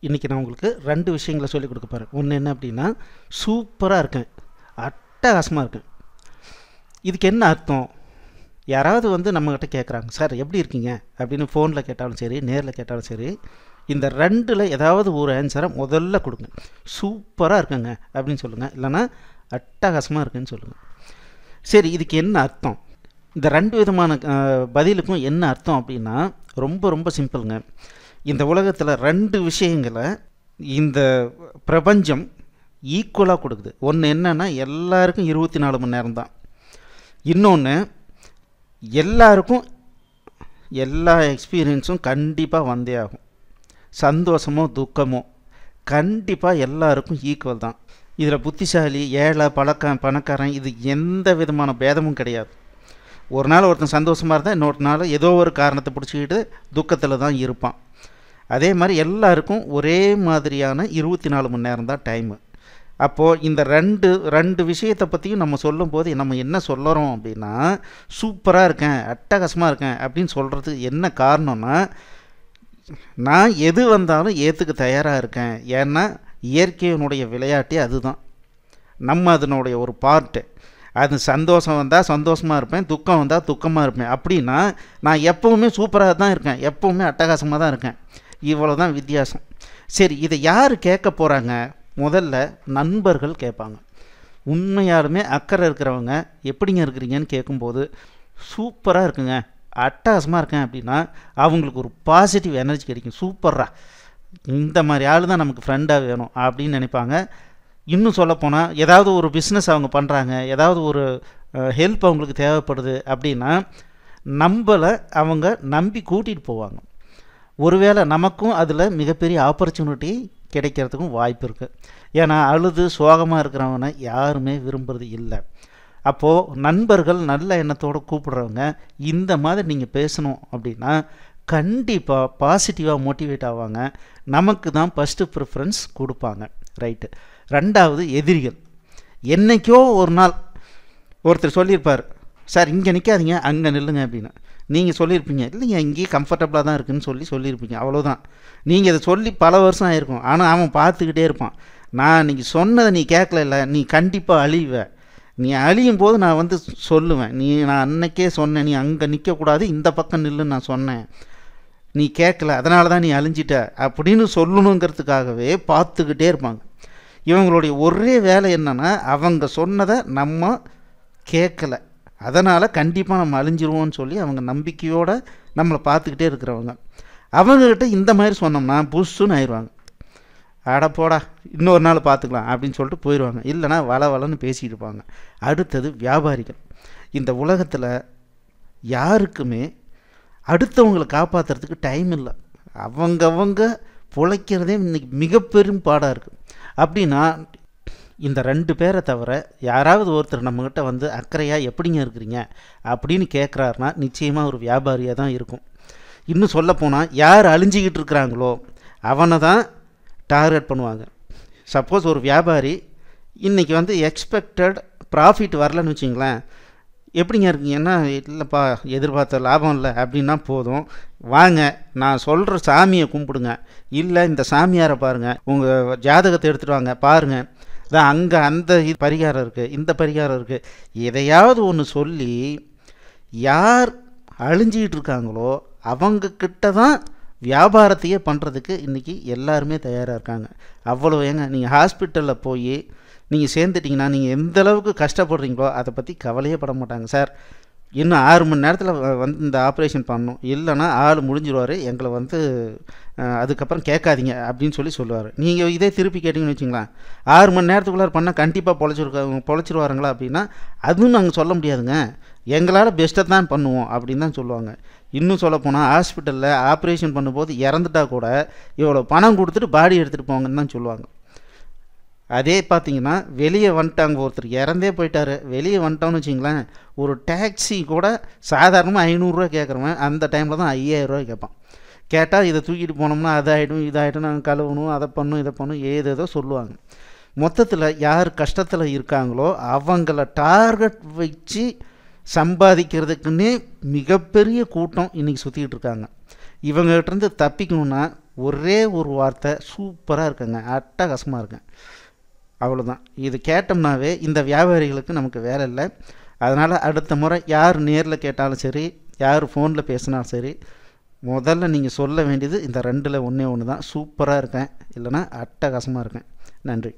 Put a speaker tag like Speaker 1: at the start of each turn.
Speaker 1: இன்றைக்கி நான் உங்களுக்கு 2 விஷயங்களை சொல்லிக் கொடுக்க போகிறேன். ஒன்று என்ன அப்படின்னா, சூப்பராக இருக்கேன், அட்டகாசமாக இருக்கேன். இதுக்கு என்ன அர்த்தம்? யாராவது வந்து நம்மக்கிட்ட கேட்குறாங்க, சார் எப்படி இருக்கீங்க அப்படின்னு ஃபோனில் கேட்டாலும் சரி, நேரில் கேட்டாலும் சரி, இந்த 2ல் ஏதாவது ஒரு ஆன்சரை முதல்ல கொடுங்க. சூப்பராக இருக்குங்க அப்படின்னு சொல்லுங்கள், இல்லைனா அட்டகாசமாக இருக்குன்னு சொல்லுங்கள். சரி, இதுக்கு என்ன அர்த்தம்? இந்த 2 விதமான பதிலுக்கும் என்ன அர்த்தம் அப்படின்னா, ரொம்ப ரொம்ப சிம்பிளுங்க. இந்த உலகத்தில் 2 விஷயங்களை இந்த பிரபஞ்சம் ஈக்குவலாக கொடுக்குது. ஒன்று என்னென்னா, எல்லாருக்கும் 24 மணி நேரம் தான். இன்னொன்று, எல்லாருக்கும் எல்லா எக்ஸ்பீரியன்ஸும் கண்டிப்பாக வந்தே ஆகும். சந்தோஷமோ துக்கமோ கண்டிப்பாக எல்லாருக்கும் ஈக்குவல் தான். இதில் புத்திசாலி, ஏழை, பணக்காரன் இது எந்த விதமான பேதமும் கிடையாது. ஒரு நாள் ஒருத்தன் சந்தோஷமாக இருந்தால் இன்னொரு நாள் ஏதோ ஒரு காரணத்தை பிடிச்சிக்கிட்டு துக்கத்தில் தான் இருப்பான். அதே மாதிரி எல்லாருக்கும் ஒரே மாதிரியான 24 மணி நேரம் தான் டைமு. அப்போது இந்த ரெண்டு விஷயத்தை பற்றியும் நம்ம சொல்லும்போது நம்ம என்ன சொல்லுறோம் அப்படின்னா, சூப்பராக இருக்கேன், அட்டகாசமாக இருக்கேன் அப்படின்னு சொல்கிறதுக்கு என்ன காரணம்னா, நான் எது வந்தாலும் ஏற்றுக்க தயாராக இருக்கேன். ஏன்னா இயற்கையினுடைய விளையாட்டே அதுதான். நம்ம அதனுடைய ஒரு பார்ட்டு. அது சந்தோஷம் வந்தால் சந்தோஷமாக இருப்பேன், துக்கம் வந்தால் துக்கமாக இருப்பேன். அப்படின்னா நான் எப்போவுமே சூப்பராக தான் இருக்கேன், எப்போவுமே அட்டகாசமாக தான் இருக்கேன். இவ்வளோ தான் வித்தியாசம். சரி, இதை யார் கேட்க போகிறாங்க? முதல்ல நண்பர்கள் கேட்பாங்க. உண்மையாலுமே அக்கறை இருக்கிறவங்க எப்படிங்க இருக்கிறீங்கன்னு கேட்கும்போது, சூப்பராக இருக்குங்க, அட்டகாசமாக இருக்கேன் அப்படின்னா அவங்களுக்கு ஒரு பாசிட்டிவ் எனர்ஜி கிடைக்கும். சூப்பரா, இந்த மாதிரி ஆள் தான் நமக்கு ஃப்ரெண்டாக வேணும் அப்படின்னு நினைப்பாங்க. இன்னும் சொல்லப்போனால், ஏதாவது ஒரு பிஸ்னஸ் அவங்க பண்ணுறாங்க, ஏதாவது ஒரு ஹெல்ப் அவங்களுக்கு தேவைப்படுது அப்படின்னா நம்மளை அவங்க நம்பி கூட்டிகிட்டு போவாங்க. ஒருவேளை நமக்கும் அதில் மிகப்பெரிய ஆப்பர்ச்சுனிட்டி கிடைக்கிறதுக்கும் வாய்ப்பு இருக்குது. ஏன்னா அழுது சோகமாக இருக்கிறவனை யாருமே விரும்புறது இல்லை. அப்போது நண்பர்கள் நல்ல எண்ணத்தோடு கூப்பிடுறவங்க இந்த மாதிரி நீங்கள் பேசணும் அப்படின்னா கண்டிப்பாக பாசிட்டிவாக மோட்டிவேட் ஆவாங்க. நமக்கு தான் ஃபஸ்ட்டு ப்ரிஃபரன்ஸ் கொடுப்பாங்க. ரைட்டு. 2வது, எதிரிகள். என்றைக்கோ ஒரு நாள் ஒருத்தர் சொல்லியிருப்பார், சார் இங்கே நிற்காதீங்க, அங்கே நில்லுங்க அப்படின்னு. நீங்கள் சொல்லியிருப்பீங்க, இல்லைங்க இங்கேயே கம்ஃபர்டபுளாக தான் இருக்குதுன்னு சொல்லியிருப்பீங்க. அவ்வளோதான். நீங்கள் இதை சொல்லி பல வருஷம் ஆகிருக்கும். ஆனால் அவன் பார்த்துக்கிட்டே இருப்பான். நான் இன்றைக்கி சொன்னதை நீ கேட்கல, இல்லை நீ கண்டிப்பாக அழிவ. நீ அழியும் போது நான் வந்து சொல்லுவேன், நான் அன்னைக்கே சொன்னேன், நீ அங்கே நிற்கக்கூடாது, இந்த பக்கம் நில்லுன்னு நான் சொன்னேன், நீ கேட்கல, அதனால தான் நீ அழிஞ்சிட்ட அப்படின்னு சொல்லணுங்கிறதுக்காகவே பார்த்துக்கிட்டே இருப்பாங்க. இவங்களுடைய ஒரே வேலை என்னென்னா, அவங்க சொன்னதை நம்ம கேட்கலை, அதனால் கண்டிப்பாக நம்ம அழிஞ்சிருவோன்னு சொல்லி அவங்க நம்பிக்கையோடு நம்மளை பார்த்துக்கிட்டே இருக்கிறவங்க. அவங்கக்கிட்ட இந்த மாதிரி சொன்னோம்னா புஷ்ஷுன்னு ஆயிடுவாங்க. அடப்போடா இன்னொரு நாள் பார்த்துக்கலாம் அப்படின்னு சொல்லிட்டு போயிடுவாங்க. இல்லைனா வளன்னு பேசிகிட்டு இருப்பாங்க. அடுத்தது, வியாபாரிகள். இந்த உலகத்தில் யாருக்குமே அடுத்தவங்களை காப்பாற்றுறதுக்கு டைம் இல்லை. அவங்கவங்க பிழைக்கிறதே இன்றைக்கி மிகப்பெரும் பாடாக இருக்குது. அப்படின்னா இந்த 2 பேரை தவிர யாராவது ஒருத்தர் நம்மக்கிட்ட வந்து அக்கறையாக எப்படிங்க இருக்கிறீங்க அப்படின்னு கேட்குறாருனா நிச்சயமாக ஒரு வியாபாரியாக தான் இருக்கும். இன்னும் சொல்லப்போனால், யார் அழிஞ்சிக்கிட்டு இருக்கிறாங்களோ அவனை தான் டார்கெட் பண்ணுவாங்க. சப்போஸ் ஒரு வியாபாரி இன்றைக்கி வந்து எக்ஸ்பெக்டட் ப்ராஃபிட் வரலன்னு வச்சிங்களேன், எப்படிங்க இருக்கீங்கன்னா, இல்லைப்பா எதிர்பார்த்த லாபம் இல்லை அப்படின்னா போதும், வாங்க நான் சொல்கிற சாமியை கும்பிடுங்க, இல்லை இந்த சாமியாரை பாருங்கள், உங்கள் ஜாதகத்தை எடுத்துகிட்டு வாங்க பாருங்கள், தான் அங்கே அந்த பரிகாரம் இருக்குது, இந்த பரிகாரம் இருக்குது, எதையாவது ஒன்று சொல்லி யார் அழிஞ்சிக்கிட்டு இருக்காங்களோ அவங்கக்கிட்ட தான் வியாபாரத்தையே பண்ணுறதுக்கு இன்றைக்கி எல்லாருமே தயாராக இருக்காங்க. அவ்வளோ ஏங்க, நீங்கள் ஹாஸ்பிட்டலில் போய் நீங்கள் சேர்ந்துட்டிங்கன்னா நீங்கள் எந்த அளவுக்கு கஷ்டப்படுறீங்களோ அதை பற்றி கவலையே பட மாட்டாங்க. சார் இன்னும் 6 மணி நேரத்தில் வந்து இந்த ஆப்ரேஷன் பண்ணணும், இல்லைனா ஆள் முடிஞ்சிடுவார், எங்களை வந்து அதுக்கப்புறம் கேட்காதீங்க அப்படின்னு சொல்லுவார். நீங்கள் இதே திருப்பி கேட்டிங்கன்னு வச்சுங்களேன், 6 மணி நேரத்துக்குள்ளார பண்ணால் கண்டிப்பாக பொழைச்சிருவாருங்களா அப்படின்னா அதுவும் நாங்கள் சொல்ல முடியாதுங்க, எங்களால் பெஸ்ட்டை தான் பண்ணுவோம் அப்படின்னு தான் சொல்லுவாங்க. இன்னும் சொல்லப்போனால், ஹாஸ்பிட்டலில் ஆப்ரேஷன் பண்ணும்போது இறந்துட்டா கூட இவ்வளோ பணம் கொடுத்துட்டு பாடி எடுத்துகிட்டு போங்கன்னு தான் சொல்லுவாங்க. அதே பார்த்திங்கன்னா, வெளியே வந்துட்டாங்க, ஒருத்தர் இறந்தே போயிட்டார், வெளியே வந்துட்டோன்னு வச்சிங்களேன், ஒரு டாக்ஸி கூட சாதாரணமாக 500 கேட்குறவன் அந்த டைமில் தான் 5000 கேட்பான். கேட்டால் இதை தூக்கிட்டு போனோம்னா அதாகிடும் இதாகிடும், நாங்கள் கழுவணும், அதை பண்ணணும் இதை பண்ணணும், ஏதேதோ சொல்லுவாங்க. மொத்தத்தில் யார் கஷ்டத்தில் இருக்காங்களோ அவங்கள டார்கெட் வச்சு சம்பாதிக்கிறதுக்குன்னே மிகப்பெரிய கூட்டம் இன்றைக்கி சுற்றிக்கிட்டு இருக்காங்க. இவங்ககிட்டருந்து தப்பிக்கணுன்னா ஒரே ஒரு வார்த்தை சூப்பராக இருக்குங்க, அட்டகாசமாக இருக்கேன், அவ்வளோதான். இது கேட்டோம்னாவே இந்த வியாபாரிகளுக்கு நமக்கு வேலை இல்லை. அதனால் அடுத்த முறை யார் நேரில் கேட்டாலும் சரி, யார் ஃபோனில் பேசினாலும் சரி, முதல்ல நீங்கள் சொல்ல வேண்டியது இந்த ரெண்டில் ஒன்றே ஒன்று தான், சூப்பராக இருக்கேன், இல்லைனா அட்டகாசமாக இருக்கேன். நன்றி.